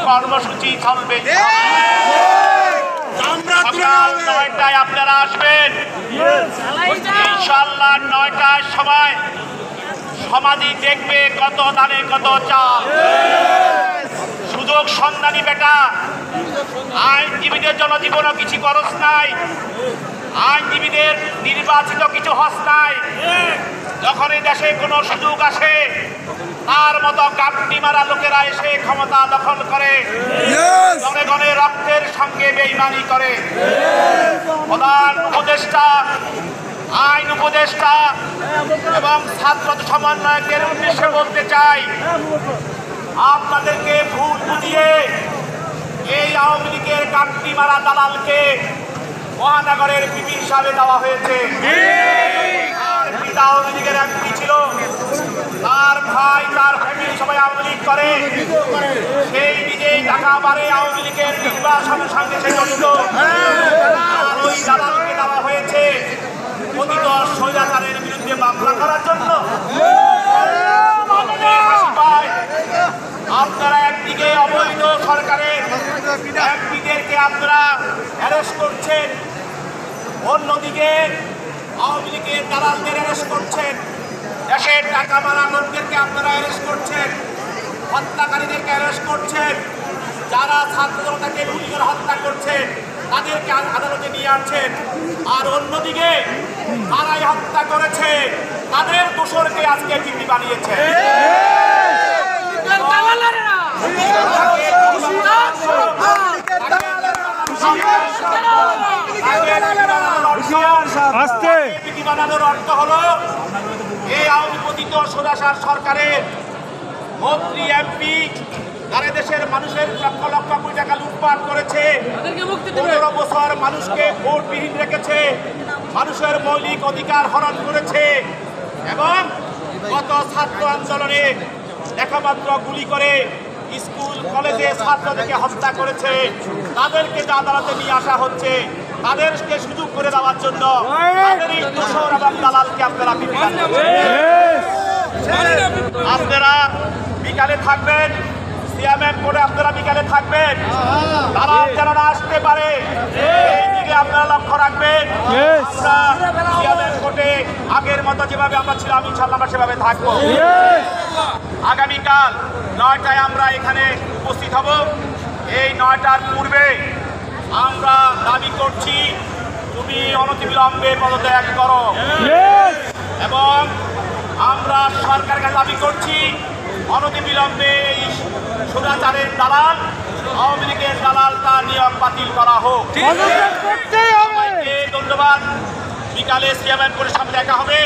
কর্মসূচি চলবে। সকাল 9টায় আপনারা আসবেন ইনশাআল্লাহ। 9টার সময় সমাধি দেখবে কত ধানে কত চাল। সুযোগ সন্ধানী বেটা, আইনজীবীদের জন্য জীবনও কিছু খরচ নাই, আইনজীবীদের নির্বাচিত কিছু হস নাই। যখন এই দেশে কোনো সুযোগ আসে তার মতো গাপটি মারা লোকেরা এসে ক্ষমতা দখল করে, জনগণের রক্তের সঙ্গে বেইমানি করে। প্রধান উপদেষ্টা, আইন উপদেষ্টা এবং ছাত্র সমন্বয়কের উদ্দেশ্যে বলতে চাই, আপনাদেরকে ভুল বুঝিয়ে এই আওয়ামী লীগের গাপটি মারা দালালকে মহানগরের পিপি হিসাবে দেওয়া হয়েছে। আর পিতা আওয়ামী লীগের এমপি ছিল, তার ভাই তার ফ্যামিলি সবাই আওয়ামী লীগ করে, সেই নিজেই টাকা বাড়ে আওয়ামী লীগের নির্বাচনের সঙ্গে সে জড়িত। আর ওই দালালকে দেওয়া হয়েছে পতিত স্বৈরাচারের বিরুদ্ধে মামলা করার জন্য। আপনারা একদিকে অবৈধ সরকারের এমপিদেরকে আপনারা অ্যারেস্ট করছেন, অন্যদিকে আওয়ামী লীগের দালালদের অ্যারেস্ট করছেন, দেশের টাকা মারা লোকদেরকে আপনারা অ্যারেস্ট করছেন, হত্যাকারীদেরকে অ্যারেস্ট করছেন, যারা ছাত্র জনতাকে গুলি করে হত্যা করছে তাদেরকে আদালতে নিয়ে আসছেন। আর অন্যদিকে তারাই হত্যা করেছে তাদের দোষরকে আজকে জিম্মি বানিয়েছে। বানানোর অর্থ হলো এই আওয়ামী পতিত স্বৈরাচার সরকারের মন্ত্রী এমপি তারা দেশের মানুষের লক্ষ লক্ষ কোটি টাকা লুটপাট করেছে, 15 বছর মানুষকে ভোটবিহীন রেখেছে, মানুষের মৌলিক অধিকার হরণ করেছে এবং গত ছাত্র আন্দোলনে একমাত্র গুলি করে স্কুল কলেজে ছাত্রদেরকে হত্যা করেছে। তাদেরকে যে আদালতে নিয়ে আসা হচ্ছে তাদেরকে সুযোগ করে দেওয়ার জন্য তাদেরই দোষর এবং দালালকে আপনারা আপনারা বিকালে থাকবেন, সিএমএম কোর্টে আপনারা বিকালে থাকবেন, দালাল যেন না আসতে পারে এই দিকে আপনারা লক্ষ্য রাখবেন। আমরা সিএমএম কোর্টে আগের মতো যেভাবে আমরা ছিলাম ইনশাআল্লাহ আমরা সেভাবে থাকবো। আগামীকাল 9টায় আমরা এখানে উপস্থিত হব। এই 9টার পূর্বে আমরা দাবি করছি তুমি অনতিবিলম্বে পদত্যাগ করো এবং আমরা সরকারের কাছে দাবি করছি অনতিবিলম্বে এই স্বৈরাচারের দালাল আওয়ামী লীগের দালাল তার নিয়োগ বাতিল করা হোক। ধন্যবাদ। বিকালে সিএমএম কোর্টের সামনে দেখা হবে।